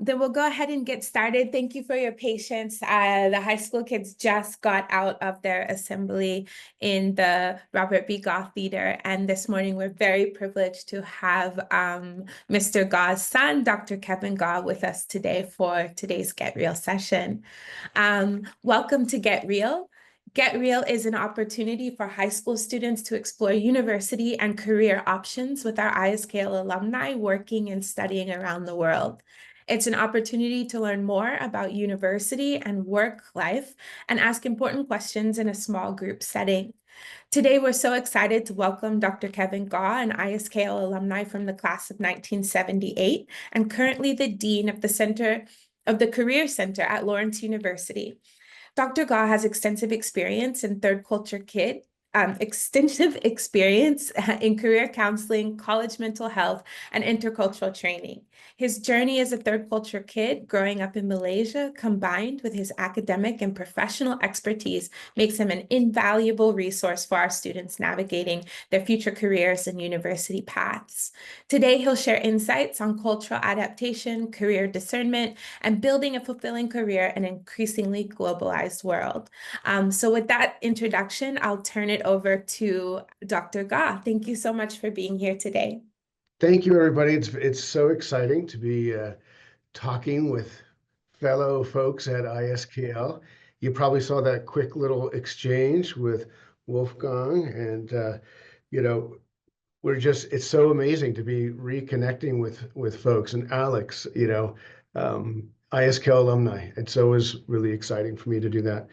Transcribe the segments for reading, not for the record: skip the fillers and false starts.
Then we'll go ahead and get started. Thank you for your patience. The high school kids just got out of their assembly in the Robert B. Goff Theater, and this morning we're very privileged to have Mr. Gaugh's son, Dr. Kevin Gaugh, with us today for today's GetREAL session. Welcome to GetREAL. GetREAL is an opportunity for high school students to explore university and career options with our ISKL alumni working and studying around the world. It's an opportunity to learn more about university and work life and ask important questions in a small group setting. Today, we're so excited to welcome Dr. Kevin Gaugh, an ISKL alumni from the class of 1978 and currently the Dean of the Career Center at Lawrence University. Dr. Gaugh has extensive experience in career counseling, college mental health, and intercultural training. His journey as a third culture kid growing up in Malaysia, combined with his academic and professional expertise, makes him an invaluable resource for our students navigating their future careers and university paths. Today, he'll share insights on cultural adaptation, career discernment, and building a fulfilling career in an increasingly globalized world. So with that introduction, I'll turn it over to Dr. Gaugh. Thank you so much for being here today. Thank you, everybody. It's so exciting to be talking with fellow folks at ISKL. You probably saw that quick little exchange with Wolfgang, and it's so amazing to be reconnecting with folks, and Alex, ISKL alumni. And so it was really exciting for me to do that.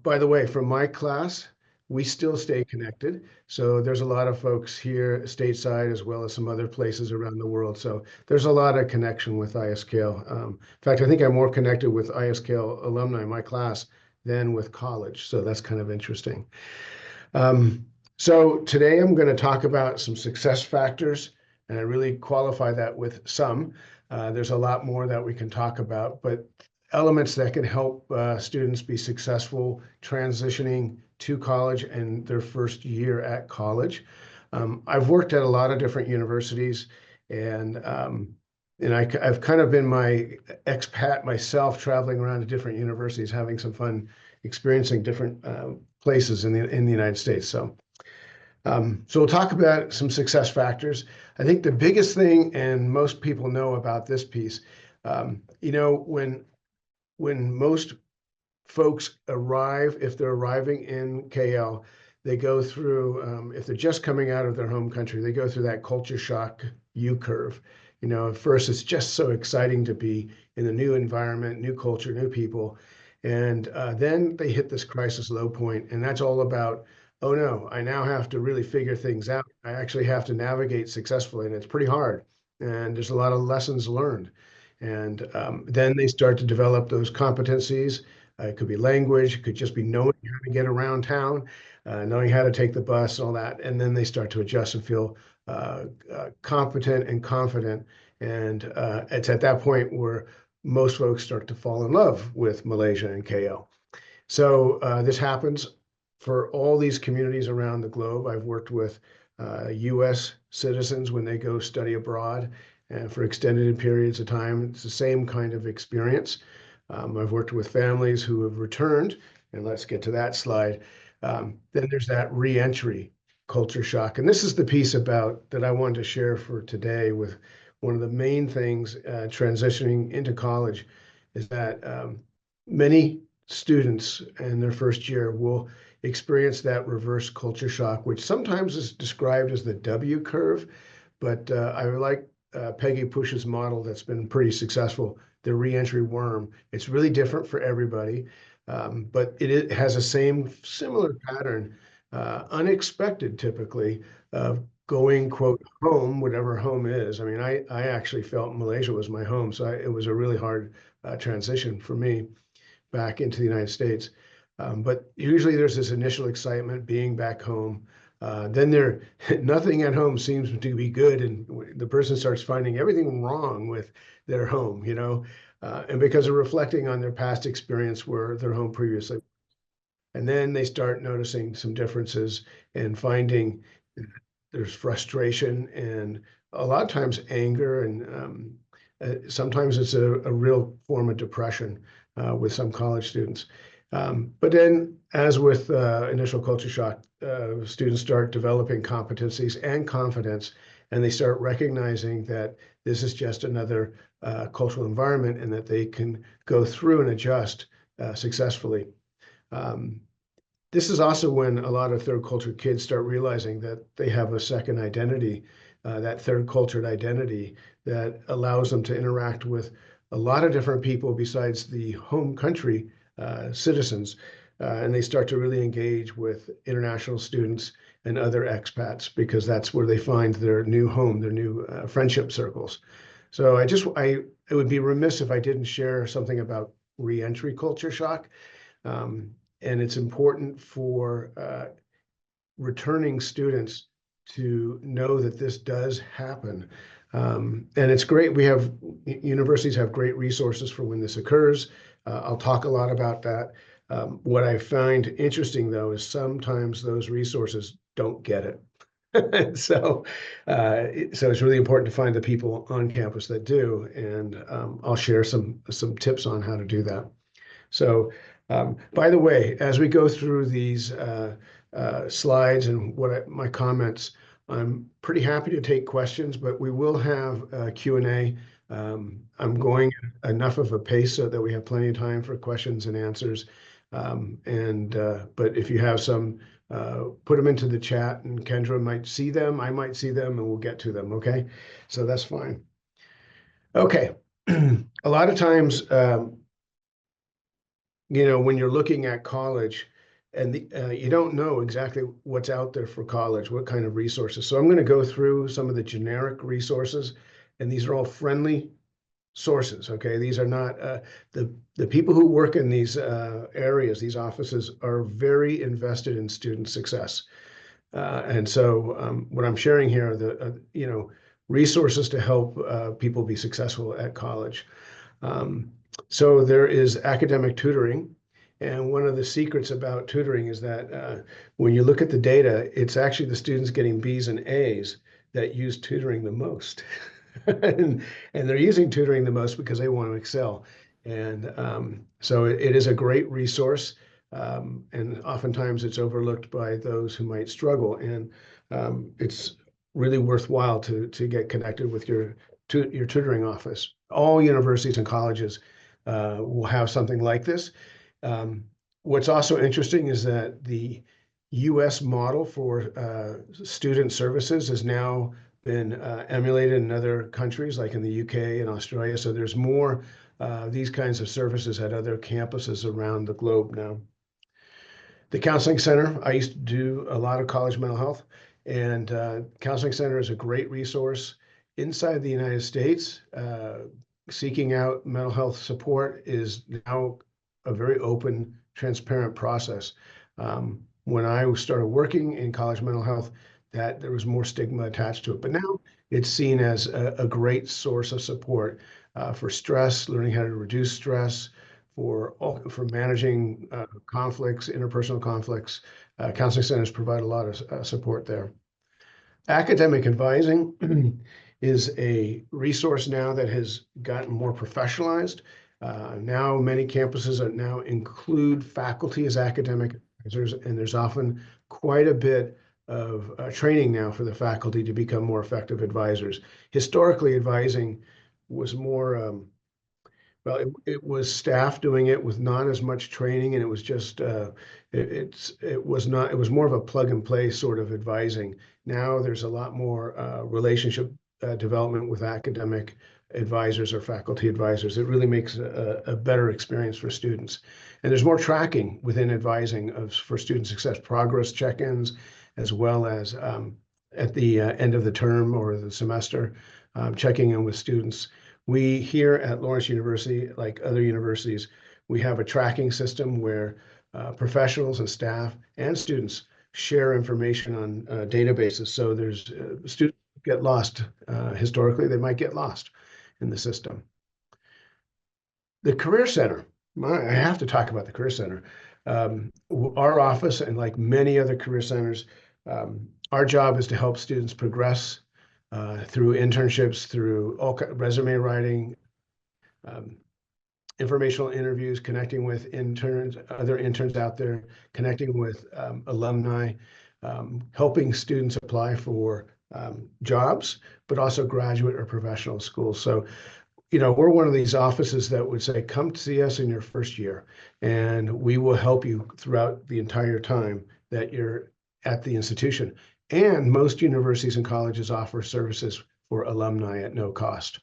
By the way, from my class, we still stay connected. So there's a lot of folks here stateside as well as some other places around the world. So there's a lot of connection with ISKL. In fact, I think I'm more connected with ISKL alumni in my class than with college. So that's kind of interesting. So today I'm going to talk about some success factors, and I really qualify that with some. There's a lot more that we can talk about, but elements that can help students be successful transitioning to college and their first year at college. I've worked at a lot of different universities, and I've kind of been my expat myself, traveling around to different universities, having some fun experiencing different places in the United States. So we'll talk about some success factors. I think the biggest thing, and most people know about this piece, when most folks arrive, if they're arriving in KL, they go through, if they're just coming out of their home country, they go through that culture shock U-curve. At first it's just so exciting to be in a new environment, new culture, new people. And then they hit this crisis low point, and that's all about, oh no, I now have to really figure things out. I actually have to navigate successfully, and it's pretty hard. And there's a lot of lessons learned. And then they start to develop those competencies. It could be language, it could just be knowing how to get around town, knowing how to take the bus, all that. And then they start to adjust and feel competent and confident. And it's at that point where most folks start to fall in love with Malaysia and KL. So this happens for all these communities around the globe. I've worked with US citizens when they go study abroad, and for extended periods of time. It's the same kind of experience. I've worked with families who have returned, and let's get to that slide. Then there's that re-entry culture shock. And this is the piece that I wanted to share for today. With one of the main things transitioning into college is that many students in their first year will experience that reverse culture shock, which sometimes is described as the W curve. But I like Peggy Push's model that's been pretty successful, the reentry worm. It's really different for everybody, but it has a similar pattern, unexpected typically, of going, quote, home, whatever home is. I mean, I actually felt Malaysia was my home, so it was a really hard transition for me back into the United States. But usually there's this initial excitement being back home. Then nothing at home seems to be good, and the person starts finding everything wrong with their home, and because of reflecting on their past experience where their home previously. And then they start noticing some differences and finding there's frustration and a lot of times anger and Sometimes it's a real form of depression with some college students. But then, as with initial culture shock, students start developing competencies and confidence, and they start recognizing that this is just another cultural environment and that they can go through and adjust successfully. This is also when a lot of third culture kids start realizing that they have a second identity, that third cultured identity that allows them to interact with a lot of different people besides the home country citizens. And they start to really engage with international students and other expats because that's where they find their new home, their new friendship circles. So it would be remiss if I didn't share something about reentry culture shock. And it's important for returning students to know that this does happen. And it's great. Universities have great resources for when this occurs. I'll talk a lot about that. What I find interesting, though, is sometimes those resources don't get it. So it's really important to find the people on campus that do, and I'll share some tips on how to do that. So, by the way, as we go through these slides and my comments, I'm pretty happy to take questions, but we will have a Q&A. I'm going enough of a pace so that we have plenty of time for questions and answers. But if you have some, put them into the chat, and Kendra might see them, I might see them, and we'll get to them, okay? So that's fine. Okay. A lot of times, when you're looking at college and you don't know exactly what's out there for college, what kind of resources. So I'm going to go through some of the generic resources, and these are all friendly sources. Okay, these are not the people who work in these areas. These offices are very invested in student success, and so what I'm sharing here are the resources to help people be successful at college. So there is academic tutoring. And one of the secrets about tutoring is that when you look at the data, it's actually the students getting B's and A's that use tutoring the most. and they're using tutoring the most because they want to excel. And so it is a great resource. And oftentimes it's overlooked by those who might struggle. And it's really worthwhile to get connected with your tutoring office. All universities and colleges will have something like this. What's also interesting is that the US model for student services has now been emulated in other countries, like in the UK and Australia. So there's more these kinds of services at other campuses around the globe now. The Counseling Center, I used to do a lot of college mental health, and Counseling Center is a great resource inside the United States. Seeking out mental health support is now a very open, transparent process. When I started working in college mental health, that there was more stigma attached to it, but now it's seen as a great source of support for stress, learning how to reduce stress, for managing conflicts, interpersonal conflicts. Counseling centers provide a lot of support there. Academic advising is a resource now that has gotten more professionalized. Now many campuses now include faculty as academic advisors, and there's often quite a bit of training now for the faculty to become more effective advisors. Historically, advising was more, it was staff doing it with not as much training, and it was just, it was more of a plug and play sort of advising. Now there's a lot more relationship development with academic advisors or faculty advisors. It really makes a better experience for students. And there's more tracking within advising for student success, progress check-ins, as well as at the end of the term or the semester, checking in with students. We here at Lawrence University, like other universities, we have a tracking system where professionals and staff and students share information on databases. So there's students get lost. Historically, they might get lost in the system. The Career Center. I have to talk about the Career Center. Our office, and like many other career centers, our job is to help students progress through internships, through resume writing, um, informational interviews, connecting with interns, other interns out there, connecting with alumni, helping students apply for jobs, but also graduate or professional schools. So, we're one of these offices that would say, come see us in your first year, and we will help you throughout the entire time that you're at the institution. And most universities and colleges offer services for alumni at no cost.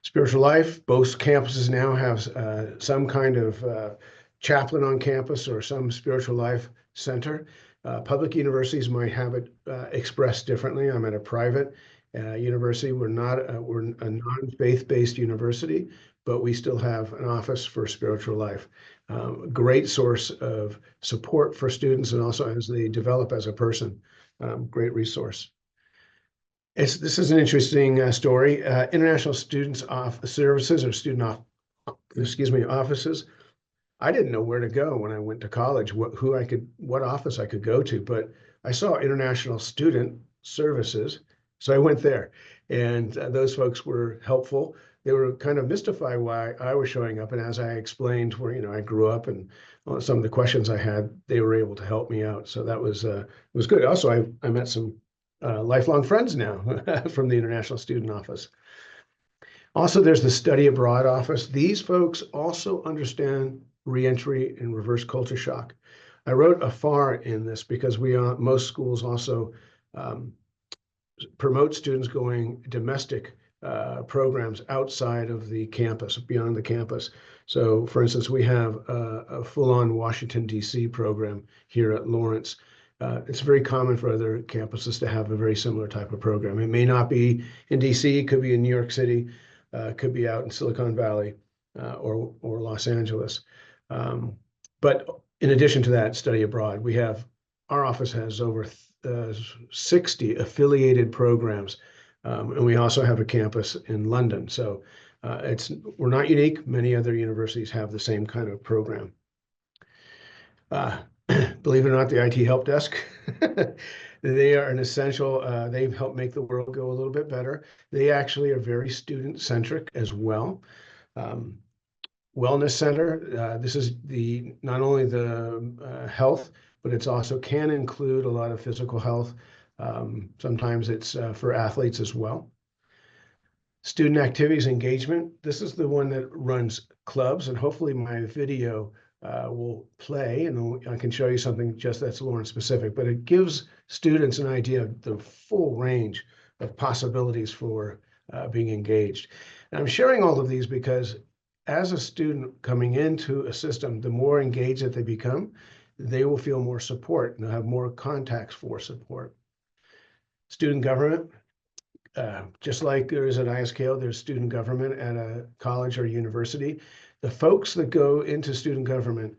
Spiritual life, both campuses now have some kind of chaplain on campus or some spiritual life center. Public universities might have it expressed differently. I'm at a private university. We're a non-faith-based university, but we still have an office for spiritual life. Great source of support for students and also as they develop as a person. Great resource. This is an interesting story. International Students Services or offices. I didn't know where to go when I went to college, what office I could go to, but I saw International Student Services, so I went there, and those folks were helpful. They were kind of mystified why I was showing up, and as I explained where I grew up and some of the questions I had, they were able to help me out. So that was good. Also, I met some lifelong friends now from the International Student Office. Also, there's the Study Abroad Office. These folks also understand reentry and reverse culture shock. I wrote a FAR in this because most schools also promote students going domestic programs outside of the campus, beyond the campus. So, for instance, we have a full-on Washington, D.C. program here at Lawrence. It's very common for other campuses to have a very similar type of program. It may not be in DC, it could be in New York City, could be out in Silicon Valley or Los Angeles. But in addition to that, study abroad, our office has over 60 affiliated programs, and we also have a campus in London. So we're not unique. Many other universities have the same kind of program. Believe it or not, the IT help desk, they are an essential, they've helped make the world go a little bit better. They actually are very student-centric as well. Wellness center, this is not only the health, but it's also can include a lot of physical health. Sometimes it's for athletes as well. Student activities engagement, this is the one that runs clubs, and hopefully my video will play and I can show you something just that's Lawrence specific, but it gives students an idea of the full range of possibilities for being engaged. And I'm sharing all of these because as a student coming into a system, the more engaged that they become, they will feel more support and they'll have more contacts for support. Student government, just like there is at ISKL, there's student government at a college or university. The folks that go into student government,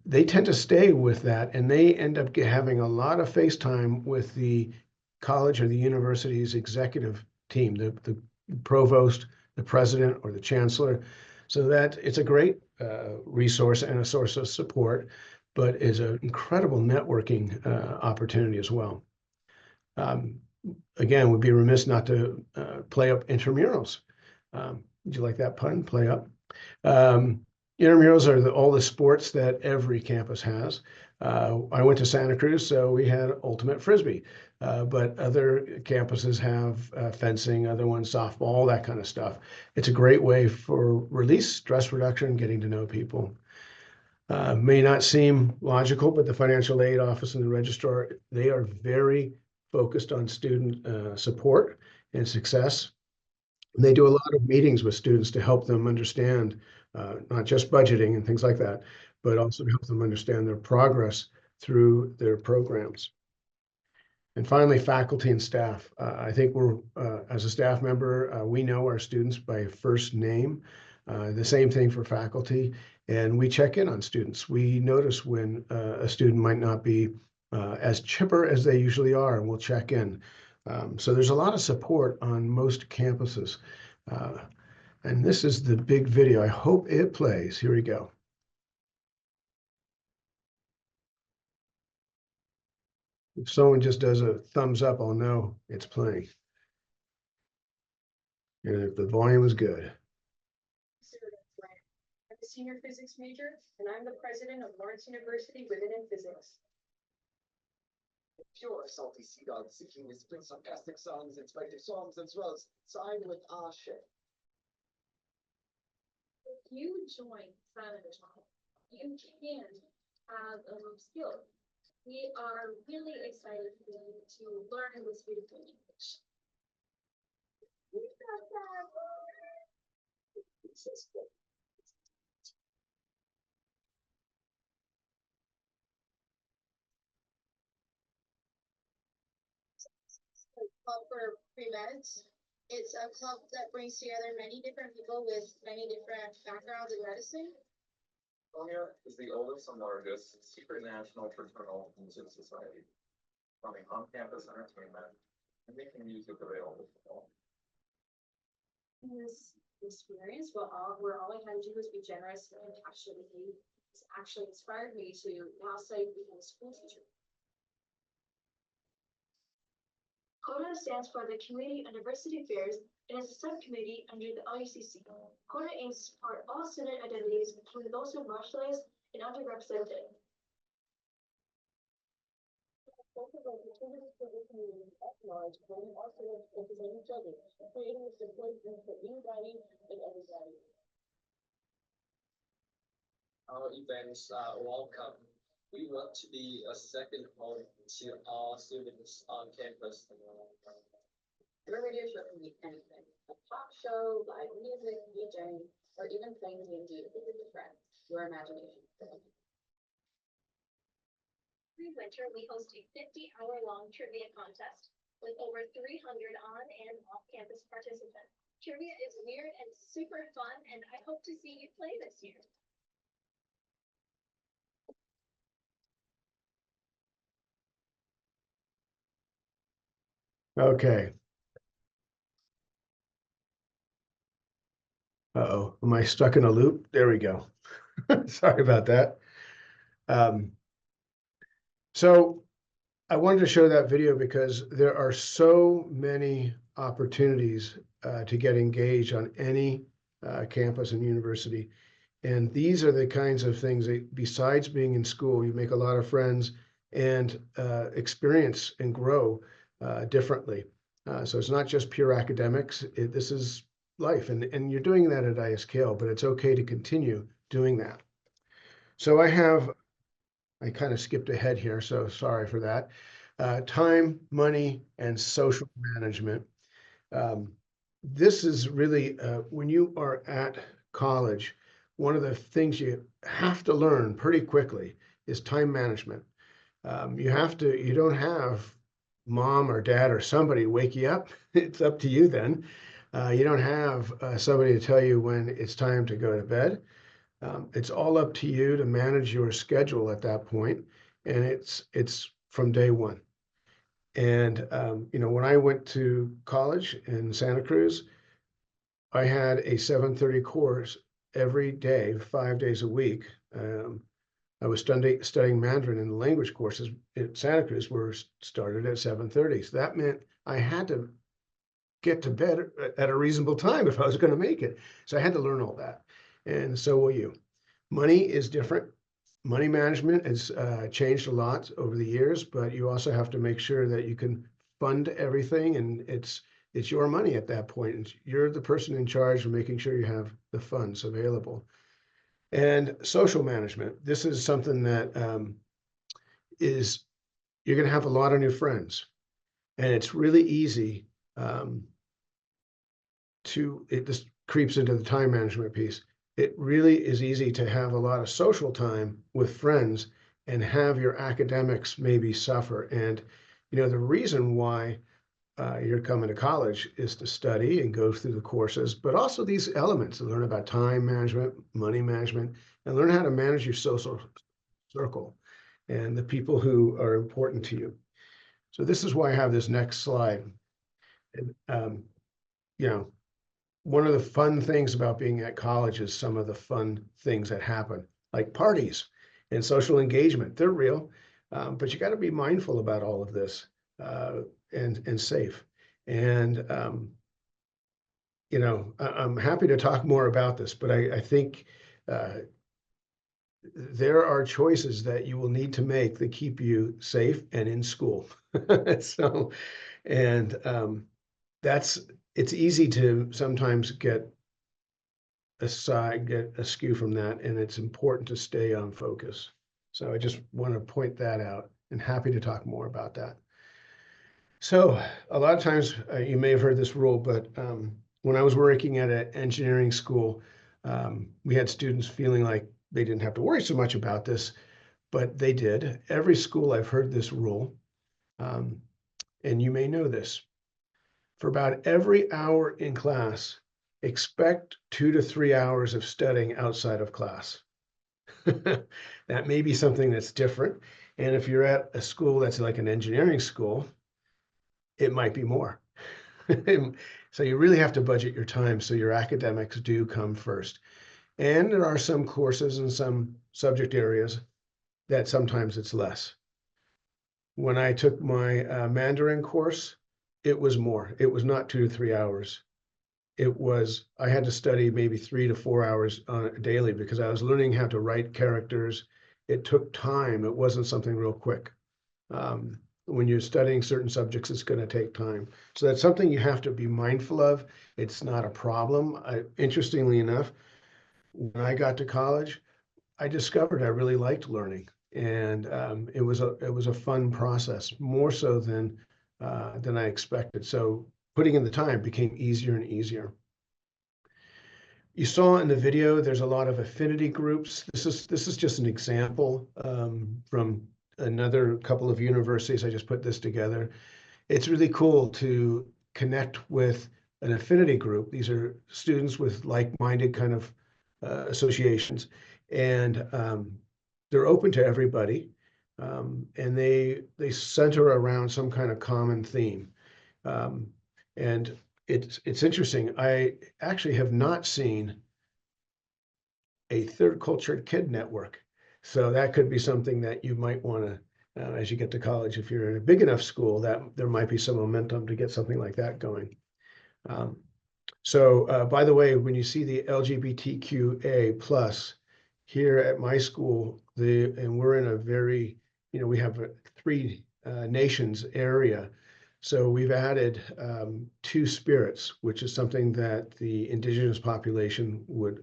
they tend to stay with that, and they end up having a lot of face time with the college or the university's executive team, the provost, the president, or the chancellor. So that it's a great resource and a source of support, but is an incredible networking opportunity as well. Again, would be remiss not to play up intramurals. Would you like that pun? Play up. Intramurals are all the sports that every campus has. I went to Santa Cruz, so we had ultimate frisbee, but other campuses have fencing, other ones softball, all that kind of stuff. It's a great way for release, stress reduction, getting to know people. May not seem logical, but the financial aid office and the registrar, they are very focused on student support and success. And they do a lot of meetings with students to help them understand not just budgeting and things like that, but also to help them understand their progress through their programs. And finally, faculty and staff. I think as a staff member, we know our students by first name. The same thing for faculty, and we check in on students. We notice when a student might not be as chipper as they usually are, and we'll check in. So there's a lot of support on most campuses. And this is the big video. I hope it plays. Here we go. If someone just does a thumbs up, I'll know it's playing. And if the volume is good. I'm a senior physics major, and I'm the president of Lawrence University Women in Physics. Pure salty sea dog seeking to spring sarcastic songs and spiteful songs as well as side with our shit. If you join Senator's Hall, you can have a little skill. We are really excited for you to learn this beautiful language. Club for pre-meds. It's a club that brings together many different people with many different backgrounds in medicine. Sonia is the oldest and largest secret national fraternal music society, running on-campus entertainment and making music available to all. In this experience, where all I had to do was be generous and compassionate with you. It's actually inspired me to now study to become a school teacher. CODA stands for the Community on Diversity Affairs and is a subcommittee under the IUCC. CODA aims to support all student identities, including those who are marginalized and underrepresented. Both of us contribute to the community at large, bringing all students representing each other, creating a support group for anybody and everybody. Our events are welcome. We want to be a second home to all students on campus. Your radio show can be anything: a talk show, live music, DJing, or even playing D&D with your friends. Your imagination. Every winter, we host a 50-hour-long trivia contest with over 300 on and off-campus participants. Trivia is weird and super fun, and I hope to see you play this year. Okay. Uh-oh, am I stuck in a loop? There we go. Sorry about that. So I wanted to show that video because there are so many opportunities to get engaged on any campus and university. And these are the kinds of things that, besides being in school, you make a lot of friends and experience and grow differently. So it's not just pure academics. This is life. And you're doing that at ISKL, but it's okay to continue doing that. So I kind of skipped ahead here, so sorry for that. Time, money, and social management. This is really, when you are at college, one of the things you have to learn pretty quickly is time management. You don't have mom or dad or somebody wake you up. It's up to you then. You don't have somebody to tell you when it's time to go to bed. It's all up to you to manage your schedule at that point, and it's from day one. And when I went to college in Santa Cruz, I had a 7:30 course every day, 5 days a week. I was studying Mandarin, and the language courses at Santa Cruz were started at 7:30. So that meant I had to get to bed at a reasonable time if I was going to make it. So I had to learn all that. And so will you. Money is different. Money management has changed a lot over the years, but you also have to make sure that you can fund everything, and it's your money at that point. And you're the person in charge of making sure you have the funds available. And social management. This is something that you're going to have a lot of new friends, and it's really easy this creeps into the time management piece. It really is easy to have a lot of social time with friends and have your academics maybe suffer. And, the reason why you're coming to college is to study and go through the courses, but also these elements to learn about time management, money management, and learn how to manage your social circle and the people who are important to you. So this is why I have this next slide. And, one of the fun things about being at college is some of the fun things that happen, like parties and social engagement. They're real. But you got to be mindful about all of this and safe. And you know, I'm happy to talk more about this, but I think there are choices that you will need to make that keep you safe and in school. So, and it's easy to sometimes get askew from that, and it's important to stay on focus. So I just want to point that out, and happy to talk more about that. So a lot of times you may have heard this rule, but when I was working at an engineering school, we had students feeling like they didn't have to worry so much about this, but they did. Every school I've heard this rule, and you may know this. For about every hour in class, expect 2 to 3 hours of studying outside of class. That may be something that's different. And if you're at a school that's like an engineering school, it might be more. So you really have to budget your time so your academics do come first. And there are some courses and some subject areas that sometimes it's less. When I took my Mandarin course, it was more. It was not 2 to 3 hours. It was, I had to study maybe 3 to 4 hours daily because I was learning how to write characters. It took time. It wasn't something real quick. When you're studying certain subjects, it's going to take time. So that's something you have to be mindful of. It's not a problem. Interestingly enough, when I got to college, I discovered I really liked learning, and it was a fun process, more so than I expected. So putting in the time became easier and easier. You saw in the video, there's a lot of affinity groups. This is just an example from another couple of universities. I just put this together. It's really cool to connect with an affinity group. These are students with like-minded kind of associations, and they're open to everybody, and they center around some kind of common theme. And it's interesting. I actually have not seen a third cultured kid network. So that could be something that you might want to, as you get to college, if you're in a big enough school, that there might be some momentum to get something like that going. So by the way, when you see the LGBTQA plus here at my school, and we're in a very, we have a 3 nations area. So we've added 2 spirits, which is something that the indigenous population would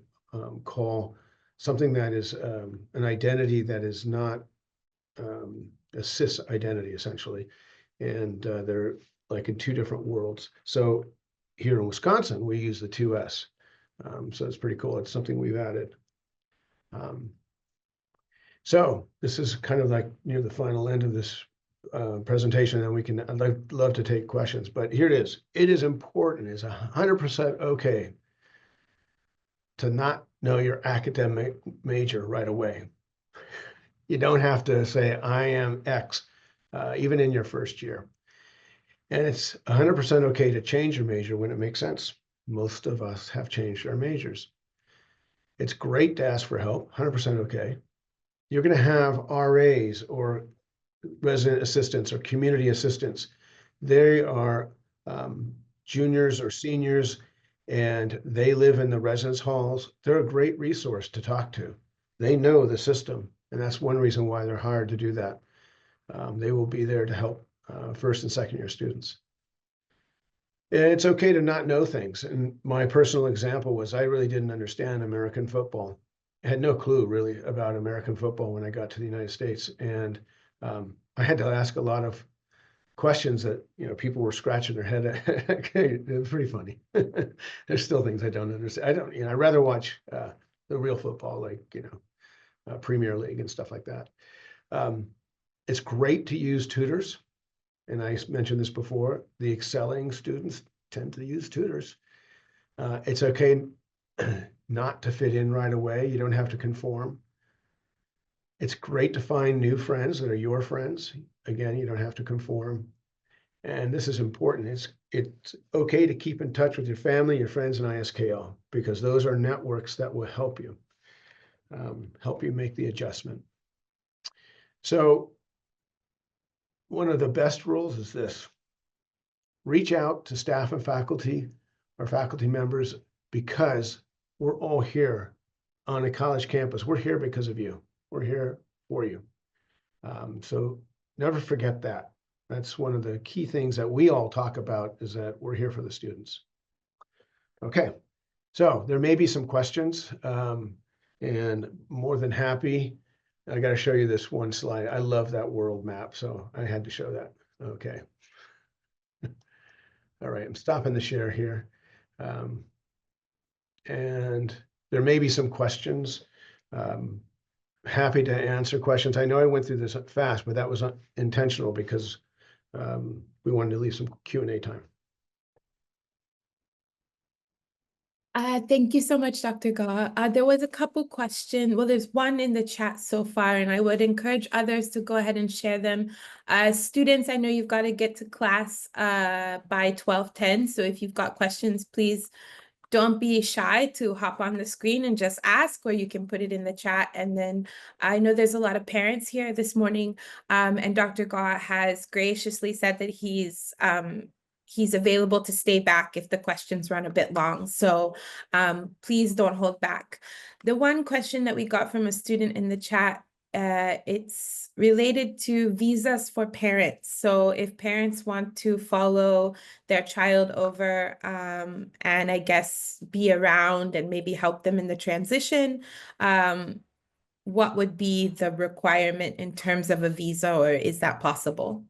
call something that is an identity that is not a cis identity, essentially. And they're like in 2 different worlds. So here in Wisconsin, we use the 2S. So it's pretty cool. It's something we've added. So this is kind of like near the final end of this presentation, and I'd love to take questions, but here it is. It is important, it's 100% okay to not know your academic major right away. You don't have to say, I am X, even in your first year. And it's 100% okay to change your major when it makes sense. Most of us have changed our majors. It's great to ask for help, 100% okay. You're going to have RAs or resident assistants or community assistants. They are juniors or seniors, and they live in the residence halls. They're a great resource to talk to. They know the system, and that's one reason why they're hired to do that. They will be there to help first and second year students. And it's okay to not know things. And my personal example was I really didn't understand American football. I had no clue really about American football when I got to the United States. And I had to ask a lot of questions that, people were scratching their head at. It was pretty funny. There's still things I don't understand. I'd rather watch the real football, like, Premier League and stuff like that. It's great to use tutors. And I mentioned this before, the excelling students tend to use tutors. It's okay not to fit in right away. You don't have to conform. It's great to find new friends that are your friends. Again, you don't have to conform. And this is important. It's okay to keep in touch with your family, your friends, and ISKL, because those are networks that will help you make the adjustment. So one of the best rules is this: reach out to staff and faculty or faculty members, because we're all here on a college campus. We're here because of you. We're here for you. So never forget that. That's one of the key things that we all talk about, is that we're here for the students. Okay, so there may be some questions, and more than happy. I got to show you this one slide. I love that world map, so I had to show that. Okay. All right, I'm stopping the share here. And there may be some questions. Happy to answer questions. I know I went through this fast, but that was intentional, because we wanted to leave some Q&A time. Thank you so much, Dr. Gaw. There was a couple questions. Well, there's one in the chat so far, and I would encourage others to go ahead and share them. Students, I know you've got to get to class by 12:10. So if you've got questions, please don't be shy to hop on the screen and just ask, or you can put it in the chat. And then I know there's a lot of parents here this morning, and Dr. Gaw has graciously said that he's available to stay back if the questions run a bit long. So please don't hold back. The one question that we got from a student in the chat, it's related to visas for parents. So if parents want to follow their child over and I guess be around and maybe help them in the transition, what would be the requirement in terms of a visa, or is that possible?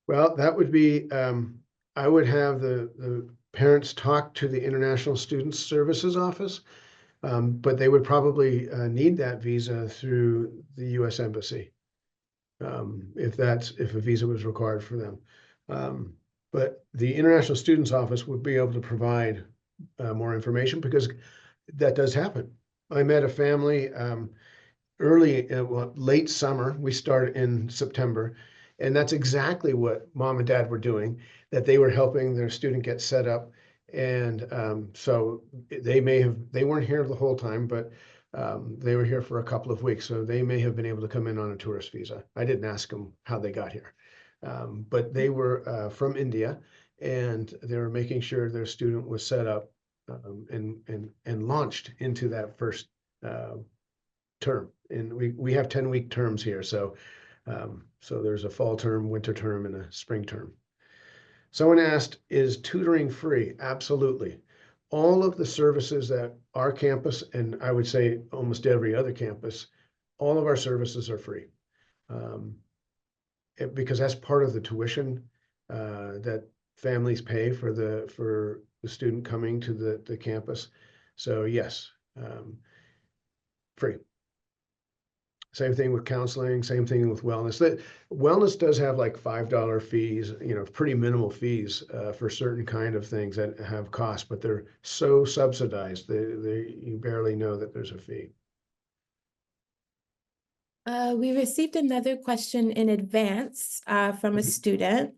Well, that would be, I would have the parents talk to the International Student Services Office, but they would probably need that visa through the U.S. Embassy, if a visa was required for them. But the International Students Office would be able to provide more information, because that does happen. I met a family late summer. We started in September, and that's exactly what mom and dad were doing, that they were helping their student get set up. And so they weren't here the whole time, but they were here for a couple of weeks. So they may have been able to come in on a tourist visa. I didn't ask them how they got here. But they were from India, and they were making sure their student was set up and launched into that first term. And we have 10-week terms here. So there's a fall term, winter term, and a spring term. Someone asked, is tutoring free? Absolutely. All of the services that our campus, and I would say almost every other campus, all of our services are free. Because that's part of the tuition that families pay for the student coming to the campus. So yes, free. Same thing with counseling, same thing with wellness. That wellness does have like $5 fees, pretty minimal fees for certain kind of things that have costs, but they're so subsidized, you barely know that there's a fee. We received another question in advance from a student.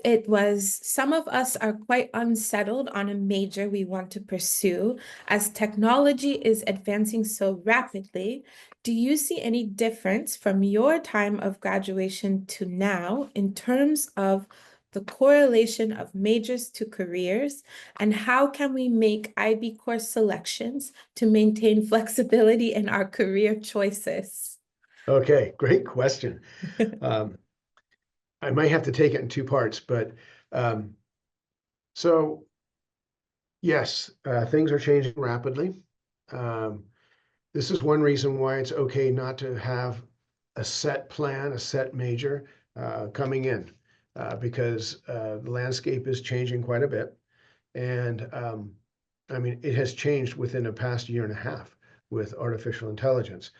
It was, some of us are quite unsettled on a major we want to pursue. As technology is advancing so rapidly, do you see any difference from your time of graduation to now in terms of the correlation of majors to careers, and how can we make IB course selections to maintain flexibility in our career choices? Okay, great question. I might have to take it in two parts, but so yes, things are changing rapidly. This is one reason why it's okay not to have a set plan, a set major coming in, because the landscape is changing quite a bit. And I mean, it has changed within the past year and a half with artificial intelligence.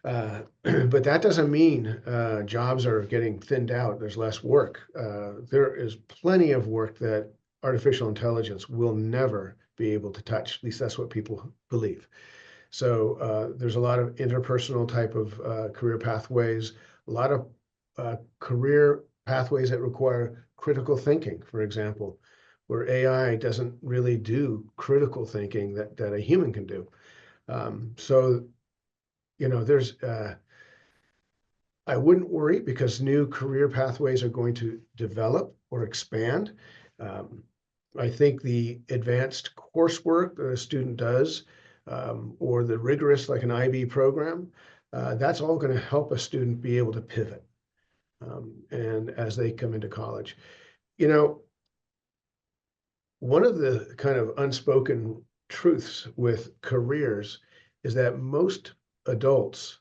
But that doesn't mean jobs are getting thinned out. There's less work. There is plenty of work that artificial intelligence will never be able to touch. At least that's what people believe. So there's a lot of interpersonal type of career pathways, a lot of career pathways that require critical thinking, for example, where AI doesn't really do critical thinking that a human can do. So there's I wouldn't worry because new career pathways are going to develop or expand. I think the advanced coursework that a student does, or the rigorous, like an IB program, that's all going to help a student be able to pivot. And as they come into college, you know, one of the kind of unspoken truths with careers is that most adults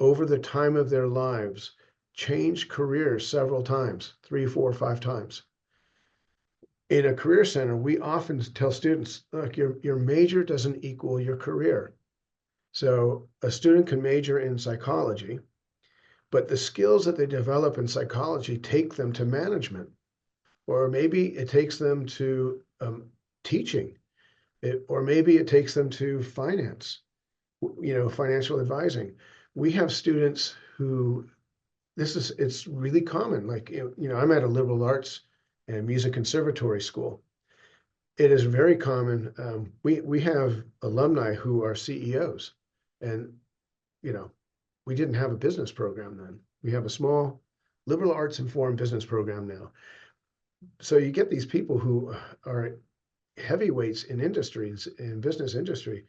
over the time of their lives change careers several times, 3, 4, 5 times. In a career center, we often tell students, look, your major doesn't equal your career. So a student can major in psychology, but the skills that they develop in psychology take them to management, or maybe it takes them to teaching, or maybe it takes them to finance, financial advising. We have students who it's really common. Like, I'm at a liberal arts and music conservatory school. It is very common. We have alumni who are CEOs, and, we didn't have a business program then. We have a small liberal arts informed business program now. So you get these people who are heavyweights in industries, in business industry.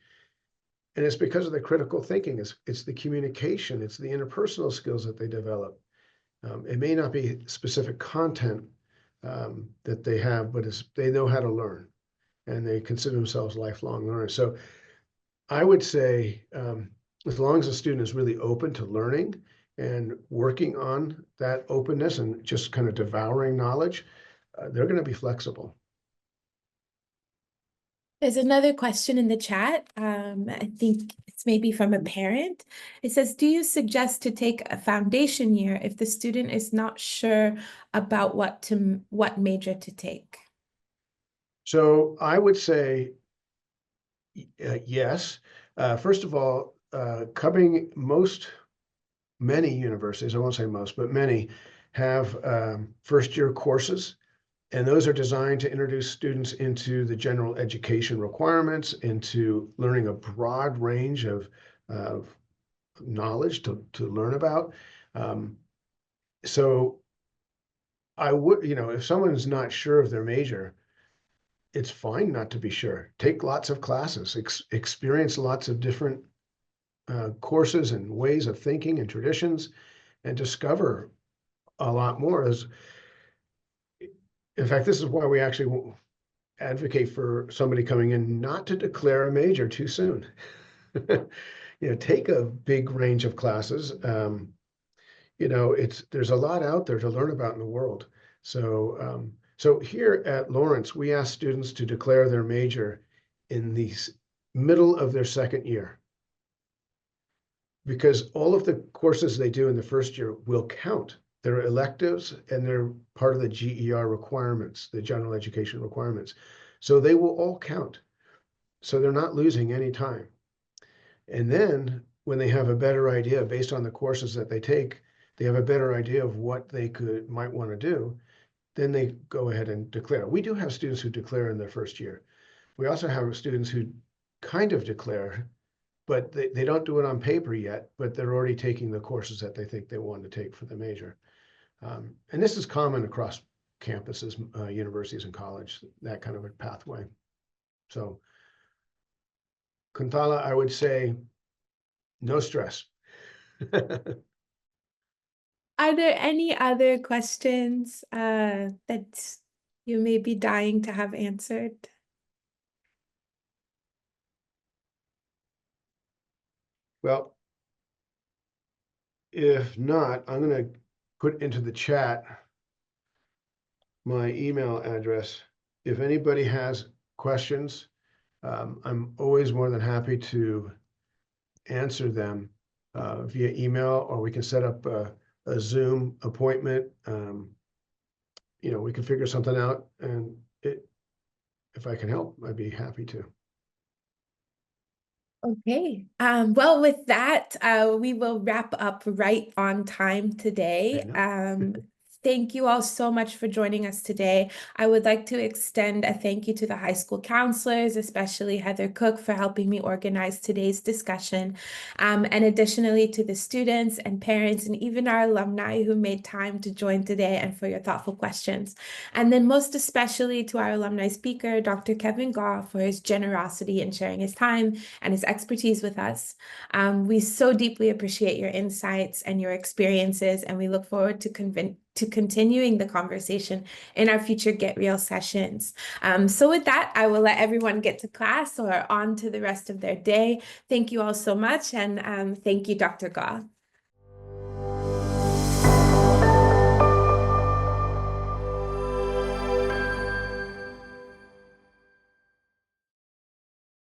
And it's because of the critical thinking. It's the communication, it's the interpersonal skills that they develop. It may not be specific content that they have, but they know how to learn, and they consider themselves lifelong learners. So I would say, as long as a student is really open to learning and working on that openness and just kind of devouring knowledge, they're going to be flexible. There's another question in the chat. I think it's maybe from a parent. It says, do you suggest to take a foundation year if the student is not sure about what major to take? So I would say yes. First of all, many universities, I won't say most, but many have first year courses. And those are designed to introduce students into the general education requirements, into learning a broad range of knowledge to learn about. So I would, if someone is not sure of their major, it's fine not to be sure. Take lots of classes, experience lots of different courses and ways of thinking and traditions, and discover a lot more. In fact, this is why we actually advocate for somebody coming in not to declare a major too soon. Take a big range of classes. There's a lot out there to learn about in the world. So here at Lawrence, we ask students to declare their major in the middle of their second year, because all of the courses they do in the first year will count. They're electives and they're part of the GER requirements, the general education requirements. So they will all count. So they're not losing any time. And then when they have a better idea based on the courses that they take, they have a better idea of what they might want to do, then they go ahead and declare. We do have students who declare in their first year. We also have students who kind of declare, but they don't do it on paper yet, but they're already taking the courses that they think they want to take for the major. And this is common across campuses, universities and college, that kind of a pathway. So Kuntala, I would say no stress. Are there any other questions that you may be dying to have answered? Well, if not, I'm going to put into the chat my email address. If anybody has questions, I'm always more than happy to answer them via email, or we can set up a Zoom appointment. We can figure something out, and if I can help, I'd be happy to. Okay. Well, with that, we will wrap up right on time today. Thank you all so much for joining us today. I would like to extend a thank you to the high school counselors, especially Heather Cook, for helping me organize today's discussion. And additionally to the students and parents and even our alumni who made time to join today and for your thoughtful questions. And then most especially to our alumni speaker, Dr. Kevin Gaw, for his generosity in sharing his time and his expertise with us. We so deeply appreciate your insights and your experiences, and we look forward to continuing the conversation in our future GetREAL sessions. So with that, I will let everyone get to class or on to the rest of their day. Thank you all so much, and thank you, Dr. Gaw.